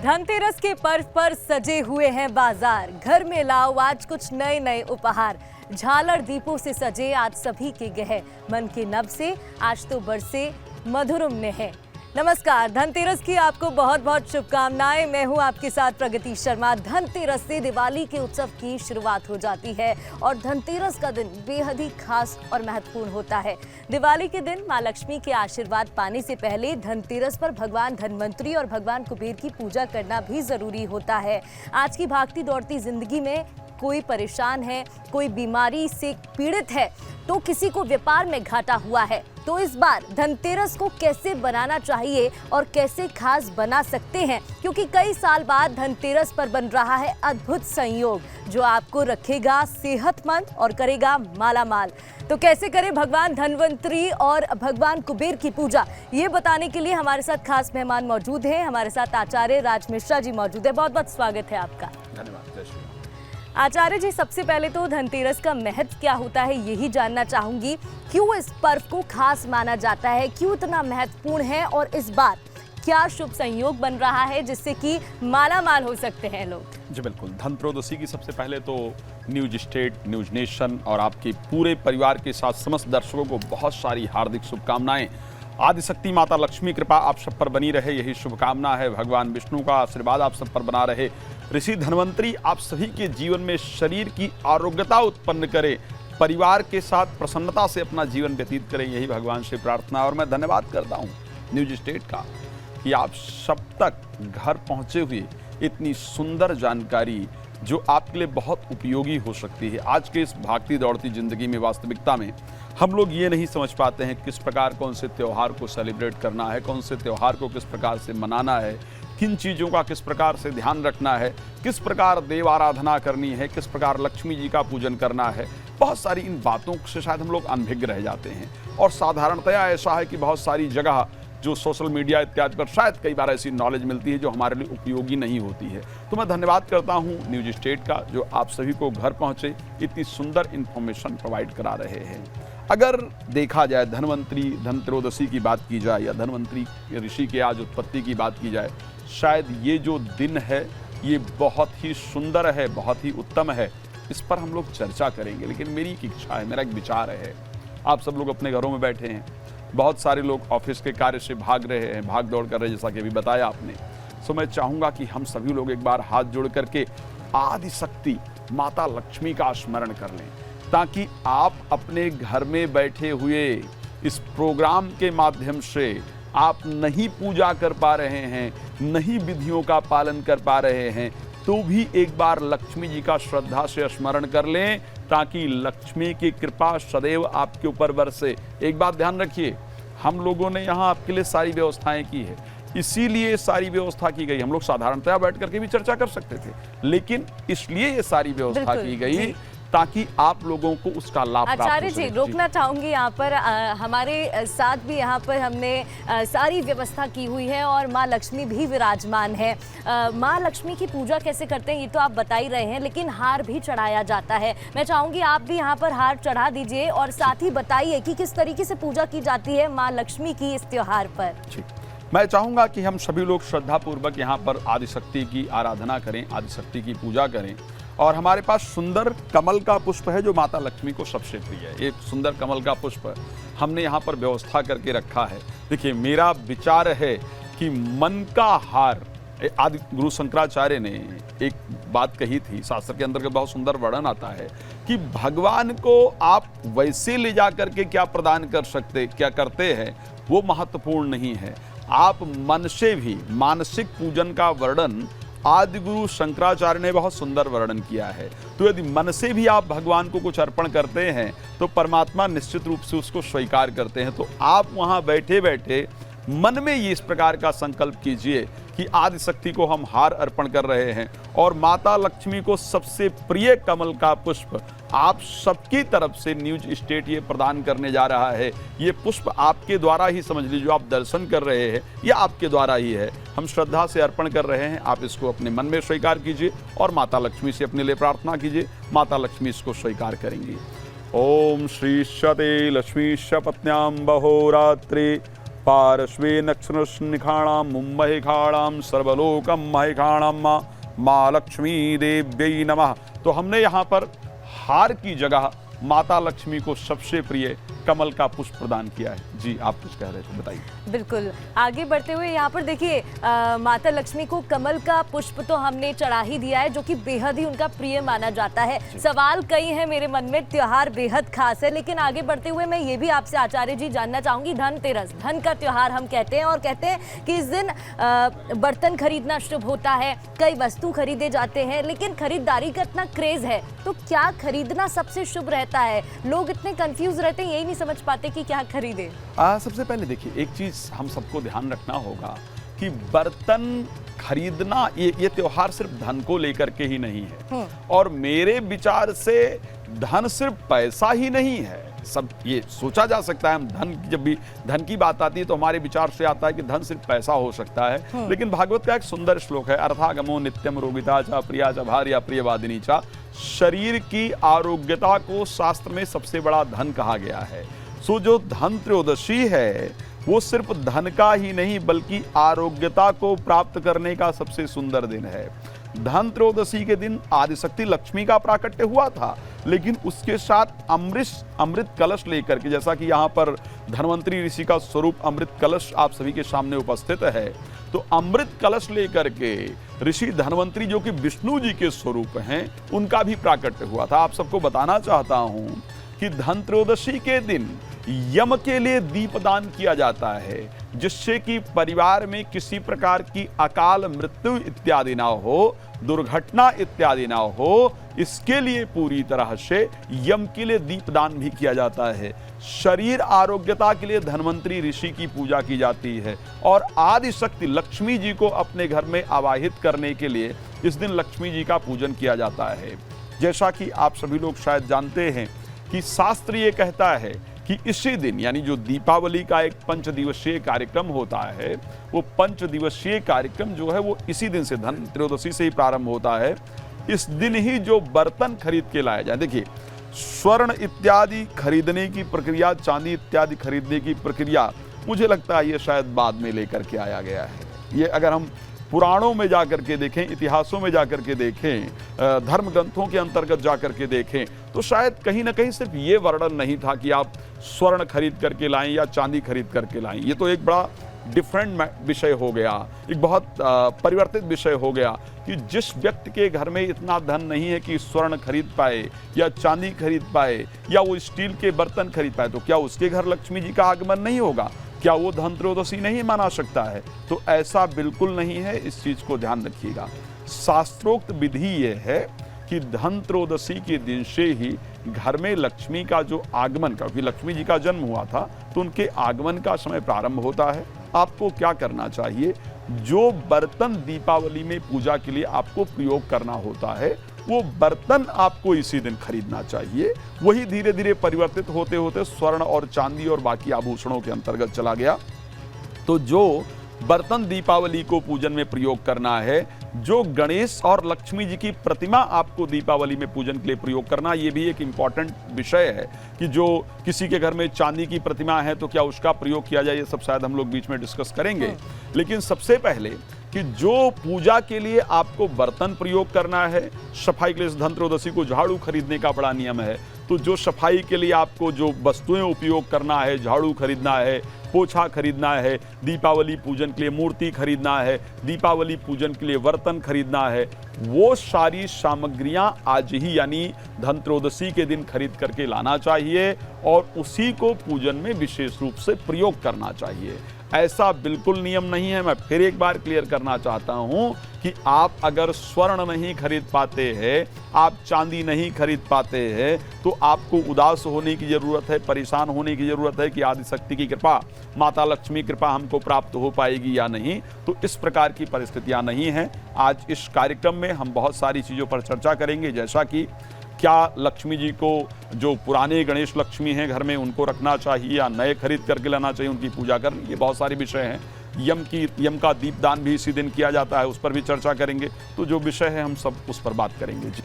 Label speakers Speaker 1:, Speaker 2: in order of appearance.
Speaker 1: धनतेरस के पर्व पर सजे हुए हैं बाजार। घर में लाओ आज कुछ नए नए उपहार। झालर दीपों से सजे आज सभी के गहे। मन के नभ से आज तो बरसे मधुरम ने है। नमस्कार, धनतेरस की आपको बहुत बहुत शुभकामनाएं। मैं हूं आपके साथ प्रगति शर्मा। धनतेरस से दिवाली के उत्सव की शुरुआत हो जाती है और धनतेरस का दिन बेहद ही खास और महत्वपूर्ण होता है। दिवाली के दिन मां लक्ष्मी के आशीर्वाद पाने से पहले धनतेरस पर भगवान धनवंतरी और भगवान कुबेर की पूजा करना भी जरूरी होता है। आज की भागती दौड़ती जिंदगी में कोई परेशान है, कोई बीमारी से पीड़ित है, तो किसी को व्यापार में घाटा हुआ है, तो इस बार धनतेरस को कैसे बनाना चाहिए और कैसे खास बना सकते हैं, क्योंकि कई साल बाद धनतेरस पर बन रहा है अद्भुत संयोग जो आपको रखेगा सेहतमंद और करेगा मालामाल। तो कैसे करें भगवान धनवंतरी और भगवान कुबेर की पूजा, ये बताने के लिए हमारे साथ खास मेहमान मौजूद हैं। हमारे साथ आचार्य राज मिश्रा जी मौजूद है। बहुत बहुत स्वागत है आपका।
Speaker 2: धन्यवाद।
Speaker 1: आचार्य जी, सबसे पहले तो धनतेरस का महत्व क्या होता है यही जानना चाहूंगी। क्यों इस पर्व को खास माना जाता है, क्यों इतना महत्वपूर्ण है और इस बार क्या शुभ संयोग बन रहा है जिससे कि माला माल हो सकते हैं लोग?
Speaker 2: जी बिल्कुल। धनतेरस की सबसे पहले तो न्यूज स्टेट, न्यूज नेशन और आपके पूरे परिवार के साथ समस्त दर्शकों को बहुत सारी हार्दिक शुभकामनाएं। आदिशक्ति माता लक्ष्मी कृपा आप सब पर बनी रहे, यही शुभकामना है। भगवान विष्णु का आशीर्वाद आप सब पर बना रहे। ऋषि धनवंतरी आप सभी के जीवन में शरीर की आरोग्यता उत्पन्न करे, परिवार के साथ प्रसन्नता से अपना जीवन व्यतीत करें, यही भगवान से प्रार्थना। और मैं धन्यवाद करता हूँ न्यूज स्टेट का कि आप सब तक घर पहुँचे हुए इतनी सुंदर जानकारी जो आपके लिए बहुत उपयोगी हो सकती है। आज के इस भागती दौड़ती जिंदगी में, वास्तविकता में हम लोग ये नहीं समझ पाते हैं किस प्रकार कौन से त्यौहार को सेलिब्रेट करना है, कौन से त्यौहार को किस प्रकार से मनाना है, किन चीज़ों का किस प्रकार से ध्यान रखना है, किस प्रकार देव आराधना करनी है, किस प्रकार लक्ष्मी जी का पूजन करना है। बहुत सारी इन बातों से शायद हम लोग अनभिज्ञ रह जाते हैं। और साधारणतया ऐसा है कि बहुत सारी जगह जो सोशल मीडिया इत्यादि पर शायद कई बार ऐसी नॉलेज मिलती है जो हमारे लिए उपयोगी नहीं होती है। तो मैं धन्यवाद करता हूँ न्यूज स्टेट का जो आप सभी को घर पहुँचे इतनी सुंदर इन्फॉर्मेशन प्रोवाइड करा रहे हैं। अगर देखा जाए धनवंतरी धनतेरस की बात की जाए या धनवंतरी ऋषि के आज उत्पत्ति की बात की जाए, शायद ये जो दिन है ये बहुत ही सुंदर है, बहुत ही उत्तम है। इस पर हम लोग चर्चा करेंगे, लेकिन मेरी एक इच्छा है, मेरा एक विचार है। आप सब लोग अपने घरों में बैठे हैं, बहुत सारे लोग ऑफिस के कार्य से भाग रहे हैं, भाग दौड़ कर रहे हैं, जैसा कि अभी बताया आपने। सो मैं चाहूँगा कि हम सभी लोग एक बार हाथ जोड़ करके आदिशक्ति माता लक्ष्मी का स्मरण कर लें, ताकि आप अपने घर में बैठे हुए इस प्रोग्राम के माध्यम से आप नहीं पूजा कर पा रहे हैं, नहीं विधियों का पालन कर पा रहे हैं, तो भी एक बार लक्ष्मी जी का श्रद्धा से स्मरण कर लें, ताकि लक्ष्मी की कृपा सदैव आपके ऊपर बरसे। एक बात ध्यान रखिए, हम लोगों ने यहाँ आपके लिए सारी व्यवस्थाएं की है, इसीलिए सारी व्यवस्था की गई। हम लोग साधारणतया बैठ करके भी चर्चा कर सकते थे, लेकिन इसलिए ये सारी व्यवस्था की गई ताकि आप लोगों को उसका लाभ प्राप्त हो सके।
Speaker 1: आचार्य जी, रोकना चाहूंगी यहाँ पर। हमारे साथ भी यहाँ पर हमने सारी व्यवस्था की हुई है और माँ लक्ष्मी भी विराजमान है। माँ लक्ष्मी की पूजा कैसे करते हैं ये तो आप बता ही रहे हैं, लेकिन हार भी चढ़ाया जाता है। मैं चाहूंगी आप भी यहाँ पर हार चढ़ा दीजिए और साथ ही बताइए कि किस तरीके से पूजा की जाती है माँ लक्ष्मी की इस त्योहार पर।
Speaker 2: मैं चाहूँगा कि हम सभी लोग श्रद्धापूर्वक यहाँ पर आदिशक्ति की आराधना करें, आदिशक्ति की पूजा करें। और हमारे पास सुंदर कमल का पुष्प है जो माता लक्ष्मी को सबसे प्रिय है। एक सुंदर कमल का पुष्प हमने यहाँ पर व्यवस्था करके रखा है। देखिए, मेरा विचार है कि मन का हार, आदि गुरु शंकराचार्य ने एक बात कही थी, शास्त्र के अंदर के बहुत सुंदर वर्णन आता है कि भगवान को आप वैसे ले जा करके क्या प्रदान कर सकते, क्या करते हैं, वो महत्वपूर्ण नहीं है। आप मन से भी मानसिक पूजन का वर्णन आदि गुरु शंकराचार्य ने बहुत सुंदर वर्णन किया है। तो यदि मन से भी आप भगवान को कुछ अर्पण करते हैं तो परमात्मा निश्चित रूप से उसको स्वीकार करते हैं। तो आप वहाँ बैठे बैठे मन में ये इस प्रकार का संकल्प कीजिए कि आदिशक्ति को हम हार अर्पण कर रहे हैं और माता लक्ष्मी को सबसे प्रिय कमल का पुष्प आप सबकी तरफ से न्यूज स्टेट ये प्रदान करने जा रहा है। ये पुष्प आपके द्वारा ही, समझ लीजिए, आप दर्शन कर रहे हैं, ये आपके द्वारा ही है। हम श्रद्धा से अर्पण कर रहे हैं, आप इसको अपने मन में स्वीकार कीजिए और माता लक्ष्मी से अपने लिए प्रार्थना कीजिए। माता लक्ष्मी इसको स्वीकार करेंगी। ओम श्री शते लक्ष्मी पत्न्याम बहोरात्रि पार्श्वे नक्षत्रनिखाणां मुम्बहिखाणां सर्वलोकं महिखाणां माँ लक्ष्मी देव्यै नमः। तो हमने यहाँ पर हार की जगह माता लक्ष्मी को सबसे प्रिय कमल का पुष्प प्रदान किया है। जी, आप कुछ कह रहे थे, बताइए।
Speaker 1: बिल्कुल, आगे बढ़ते हुए यहाँ पर देखिए माता लक्ष्मी को कमल का पुष्प तो हमने चढ़ा ही दिया है, जो कि बेहद ही उनका प्रिय माना जाता है। सवाल कई हैं मेरे मन में, त्योहार बेहद खास है, लेकिन आगे बढ़ते हुए मैं ये भी आपसे आचार्य जी जानना चाहूंगी, धनतेरस, धन का त्योहार हम कहते हैं और कहते हैं कि इस दिन बर्तन खरीदना शुभ होता है, कई वस्तु खरीदे जाते हैं, लेकिन खरीदारी का इतना क्रेज है, तो क्या खरीदना सबसे शुभ रहता है? लोग इतने कंफ्यूज रहते हैं, यही नहीं समझ पाते कि क्या खरीदे।
Speaker 2: सबसे पहले देखिए, एक चीज हम सबको ध्यान रखना होगा कि बर्तन खरीदना ये त्योहार सिर्फ धन को लेकर के ही नहीं है, और मेरे विचार से धन सिर्फ पैसा ही नहीं है। सब ये सोचा जा सकता है, हम धन, जब भी धन की बात आती है तो हमारे विचार से आता है कि धन सिर्फ पैसा हो सकता है, लेकिन भागवत का एक सुंदर श्लोक है, अर्थागमो नित्यम रोगिता चा प्रिया चा भार्या प्रियवादिनी चा। शरीर की आरोग्यता को शास्त्र में सबसे बड़ा धन कहा गया है। सो जो धन त्रयोदशी है वो सिर्फ धन का ही नहीं बल्कि आरोग्यता को प्राप्त करने का सबसे सुंदर दिन है। धन त्रयोदशी के दिन आदिशक्ति लक्ष्मी का प्राकट्य हुआ था, लेकिन उसके साथ अमृत कलश लेकर के, जैसा कि यहाँ पर धन्वंतरी ऋषि का स्वरूप अमृत कलश आप सभी के सामने उपस्थित है, तो अमृत कलश लेकर के ऋषि धन्वंतरी, जो कि विष्णु जी के स्वरूप हैं, उनका भी प्राकट्य हुआ था। आप सबको बताना चाहता हूं कि धन त्रयोदशी के दिन यम के लिए दीपदान किया जाता है, जिससे कि परिवार में किसी प्रकार की अकाल मृत्यु इत्यादि ना हो, दुर्घटना इत्यादि ना हो, इसके लिए पूरी तरह से यम के लिए दीपदान भी किया जाता है। शरीर आरोग्यता के लिए धन्वंतरी ऋषि की पूजा की जाती है, और आदि शक्ति लक्ष्मी जी को अपने घर में आवाहित करने के लिए इस दिन लक्ष्मी जी का पूजन किया जाता है। जैसा कि आप सभी लोग शायद जानते हैं कि शास्त्र ये कहता है कि इसी दिन, यानी जो दीपावली का एक 5 दिवसीय कार्यक्रम होता है, वो 5 दिवसीय कार्यक्रम जो है वो इसी दिन से, धन त्रयोदशी से ही प्रारंभ होता है। इस दिन ही जो बर्तन खरीद के लाए जाए, देखिए स्वर्ण इत्यादि खरीदने की प्रक्रिया, चांदी इत्यादि खरीदने की प्रक्रिया, मुझे लगता है ये शायद बाद में लेकर के आया गया है। ये अगर हम पुराणों में जाकर के देखें, इतिहासों में जाकर के देखें, धर्म ग्रंथों के अंतर्गत जाकर के देखें, तो शायद कहीं ना कहीं सिर्फ ये वर्णन नहीं था कि आप स्वर्ण खरीद करके लाएं या चांदी खरीद करके लाएं। ये तो एक बड़ा डिफरेंट विषय हो गया, एक बहुत परिवर्तित विषय हो गया कि जिस व्यक्ति के घर में इतना धन नहीं है कि स्वर्ण खरीद पाए या चांदी खरीद पाए या वो स्टील के बर्तन खरीद पाए, तो क्या उसके घर लक्ष्मी जी का आगमन नहीं होगा? क्या वो धन त्रयोदशी नहीं मना सकता है? तो ऐसा बिल्कुल नहीं है, इस चीज को ध्यान रखिएगा। शास्त्रोक्त विधि ये है कि धन त्रयोदशी के दिन से ही घर में लक्ष्मी का जो आगमन का, क्योंकि लक्ष्मी जी का जन्म हुआ था, तो उनके आगमन का समय प्रारंभ होता है। आपको क्या करना चाहिए? जो बर्तन दीपावली में पूजा के लिए आपको प्रयोग करना होता है, वो बर्तन आपको इसी दिन खरीदना चाहिए। वही धीरे धीरे परिवर्तित होते होते स्वर्ण और चांदी और बाकी आभूषणों के अंतर्गत चला गया। तो जो बर्तन दीपावली को पूजन में प्रयोग करना है, जो गणेश और लक्ष्मी जी की प्रतिमा आपको दीपावली में पूजन के लिए प्रयोग करना, ये भी एक इम्पॉर्टेंट विषय है कि जो किसी के घर में चांदी की प्रतिमा है तो क्या उसका प्रयोग किया जाए, ये सब शायद हम लोग बीच में डिस्कस करेंगे। लेकिन सबसे पहले कि जो पूजा के लिए आपको बर्तन प्रयोग करना है, सफाई के लिए धन त्रयोदशी को झाड़ू खरीदने का बड़ा नियम है, तो जो सफाई के लिए आपको जो वस्तुएं उपयोग करना है, झाड़ू खरीदना है, पोछा खरीदना है, दीपावली पूजन के लिए मूर्ति खरीदना है, दीपावली पूजन के लिए बर्तन खरीदना है, वो सारी सामग्रियां आज ही यानी धन त्रयोदशी के दिन खरीद करके लाना चाहिए और उसी को पूजन में विशेष रूप से प्रयोग करना चाहिए। ऐसा बिल्कुल नियम नहीं है। मैं फिर एक बार क्लियर करना चाहता हूं कि आप अगर स्वर्ण नहीं खरीद पाते हैं, आप चांदी नहीं खरीद पाते हैं, तो आपको उदास होने की जरूरत है, परेशान होने की जरूरत है कि आदिशक्ति की कृपा, माता लक्ष्मी कृपा हमको प्राप्त हो पाएगी या नहीं। तो इस प्रकार की परिस्थितियां नहीं हैं। आज इस कार्यक्रम में हम बहुत सारी चीज़ों पर चर्चा करेंगे, जैसा कि क्या लक्ष्मी जी को जो पुराने गणेश लक्ष्मी हैं घर में उनको रखना चाहिए या नए खरीद करके लाना चाहिए, उनकी पूजा करनी, ये बहुत सारे विषय हैं। यम का दीपदान भी इसी दिन किया जाता है, उस पर भी चर्चा करेंगे। तो जो विषय है हम सब उस पर बात करेंगे। जी।